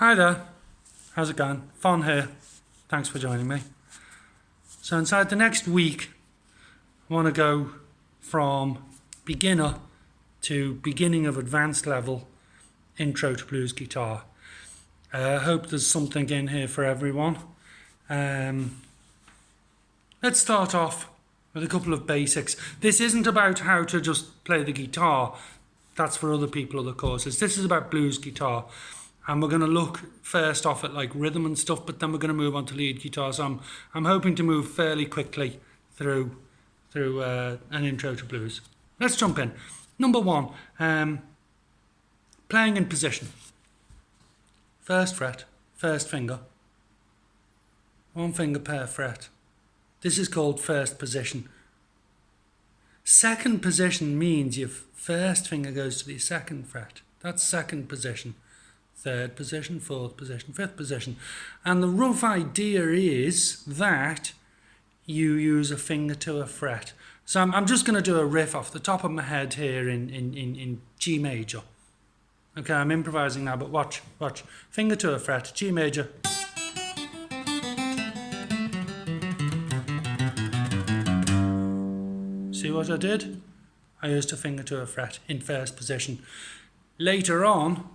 Hi there, how's it going? Fon here, thanks for joining me. So inside the next week, I want to go from beginner to beginning of advanced level intro to blues guitar. I hope there's something in here for everyone. Let's start off with a couple of basics. This isn't about how to just play the guitar. That's for other people, other courses. This is about blues guitar. And we're going to look first off at like rhythm and stuff, but then we're going to move on to lead guitar. So I'm hoping to move fairly quickly through an intro to blues. Let's jump in. Number one, playing in position. First fret, first finger. One finger per fret. This is called first position. Second position means your first finger goes to the second fret. That's second position. Third position, fourth position, fifth position. And the rough idea is that you use a finger to a fret. So I'm just going to do a riff off the top of my head here in G major. Okay, I'm improvising now, but watch. Finger to a fret, G major. See what I did? I used a finger to a fret in first position. Later on,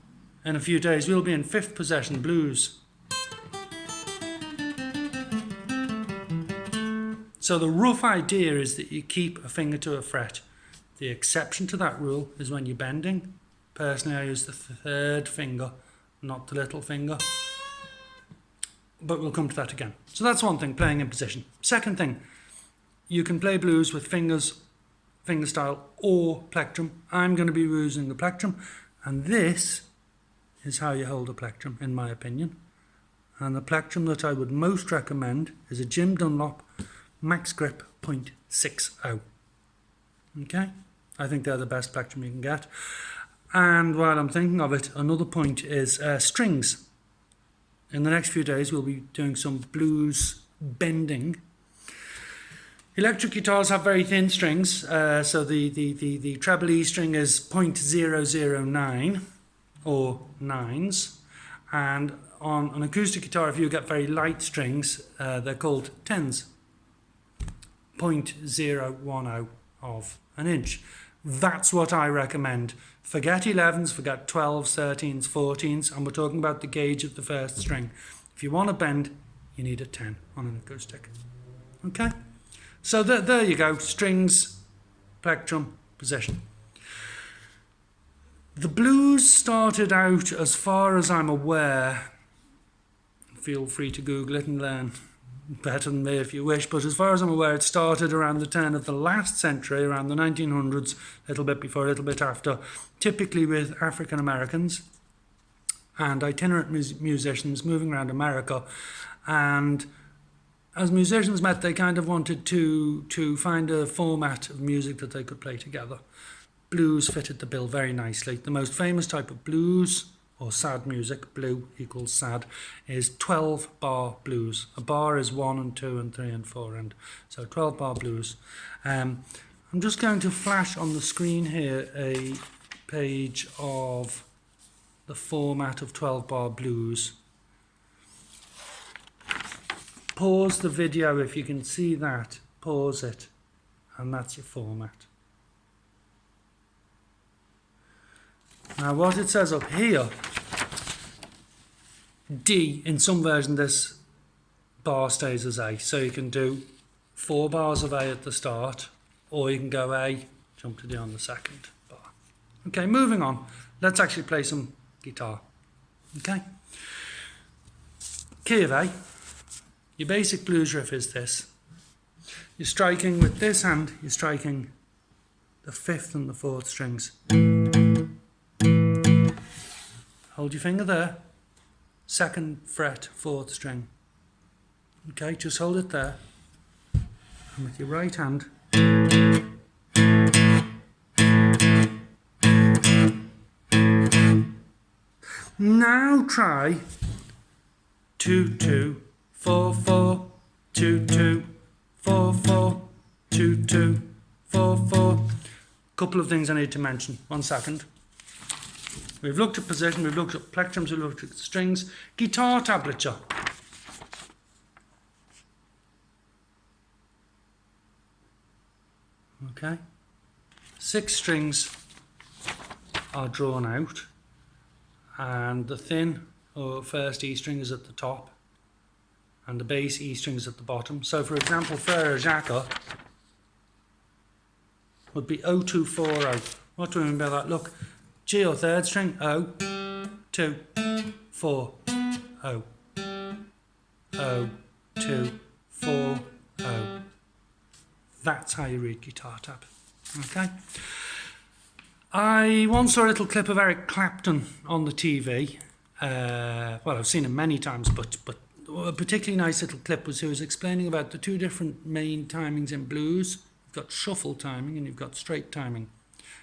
in a few days, we'll be in fifth position blues. So the rough idea is that you keep a finger to a fret. The exception to that rule is when you're bending. Personally, I use the third finger, not the little finger. But we'll come to that again. So that's one thing, playing in position. Second thing, you can play blues with fingers, fingerstyle or plectrum. I'm going to be using the plectrum, and this is how you hold a plectrum, in my opinion. And the plectrum that I would most recommend is a Jim Dunlop Max Grip .60. Okay? I think they're the best plectrum you can get. And while I'm thinking of it, another point is strings. In the next few days, we'll be doing some blues bending. Electric guitars have very thin strings, so the treble E string is .009 or nines, and on an acoustic guitar, if you get very light strings, they're called tens, 0.010 of an inch. That's what I recommend. Forget 11s, forget 12s, 13s, 14s, and we're talking about the gauge of the first string. If you want to bend, you need a 10 on an acoustic. Okay? So there you go, strings, plectrum, position. The blues started out, as far as I'm aware, feel free to Google it and learn better than me if you wish, but as far as I'm aware, it started around the turn of the last century, around the 1900s, a little bit before, a little bit after, typically with African Americans and itinerant musicians moving around America. And as musicians met, they kind of wanted to find a format of music that they could play together. Blues fitted the bill very nicely. The most famous type of blues, or sad music, blue equals sad, is 12-bar blues. A bar is 1 and 2 and 3 and 4, and so 12-bar blues. I'm just going to flash on the screen here a page of the format of 12-bar blues. Pause the video if you can see that. Pause it, and that's your format. Now what it says up here, D, in some version this bar stays as A, so you can do 4 bars of A at the start, or you can go A, jump to D on the second bar. Okay, moving on, let's actually play some guitar. Okay, key of A, your basic blues riff is this. You're striking with this hand, you're striking the 5th and the 4th strings. Hold your finger there, 2nd fret, 4th string. Okay, just hold it there. And with your right hand, now try 2 2 4 4 2 2 4 4 2 2 4 4. Couple of things I need to mention. 1 second. We've looked at position, we've looked at plectrums, we've looked at strings. Guitar tablature. Okay. 6 strings are drawn out, and the thin or first E string is at the top, and the bass E string is at the bottom. So for example, Frere Jacques would be 0240. What do we mean by that? Look, G or third string, O, 2, 4, O, O, 2, 4, O. That's how you read guitar tab. Okay. I once saw a little clip of Eric Clapton on the TV. Well, I've seen him many times, but a particularly nice little clip was he was explaining about the 2 different main timings in blues. You've got shuffle timing and you've got straight timing.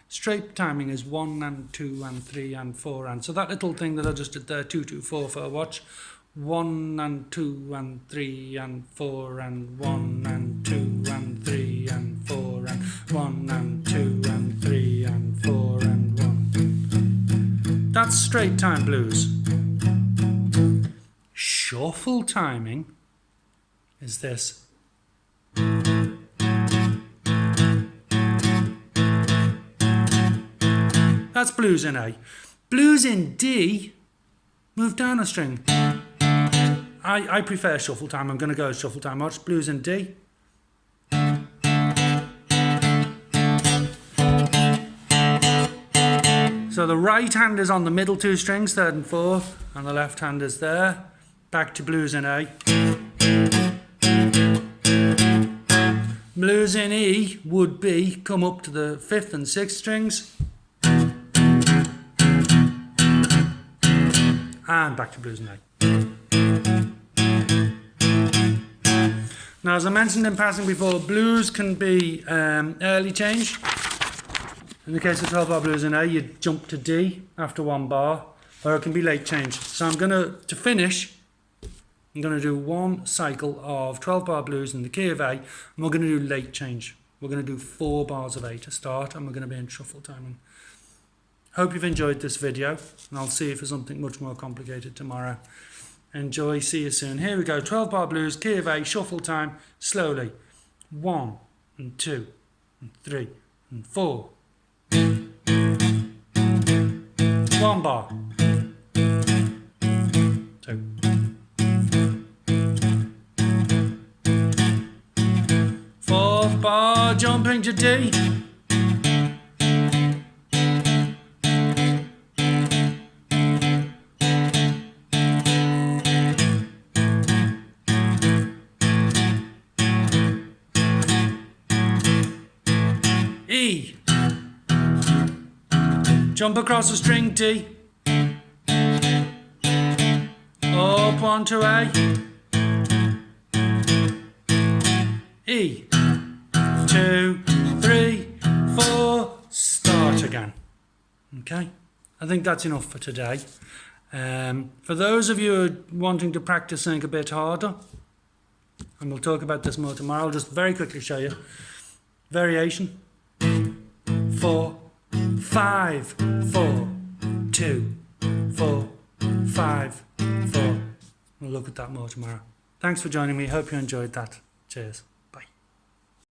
Straight timing is 1 and 2 and 3 and 4 and so that little thing that I just did there, 2 2 4 for a watch, 1 and 2 and 3 and 4 and 1 and 2 and 3 and 4 and 1 and 2 and 3 and 4 and 1. That's straight time blues. Shuffle timing is this. That's blues in A. Blues in D, move down a string. I prefer shuffle time. I'm going to go shuffle time. Watch blues in D. So the right hand is on the middle 2 strings, 3rd and 4th, and the left hand is there. Back to blues in A. Blues in E would be come up to the 5th and 6th strings. And back to blues in A. Now, as I mentioned in passing before, blues can be early change. In the case of 12-bar blues in A, you jump to D after 1 bar, or it can be late change. So I'm going to finish, I'm going to do 1 cycle of 12-bar blues in the key of A, and we're going to do late change. We're going to do 4 bars of A to start, and we're going to be in shuffle timing. Hope you've enjoyed this video, and I'll see you for something much more complicated tomorrow. Enjoy, see you soon. Here we go, 12-bar blues, key of A, shuffle time, slowly. 1 and 2 and 3 and 4. 1 bar. 2. 4th bar, jumping to D. E. Jump across the string D. Up onto A. E. 2, 3, 4. Start again. Okay. I think that's enough for today. For those of you who are wanting to practice something a bit harder, and we'll talk about this more tomorrow, I'll just very quickly show you. Variation. 4, 5, 4, 2, 4, 5, 4. We'll look at that more tomorrow. Thanks for joining me. Hope you enjoyed that. Cheers.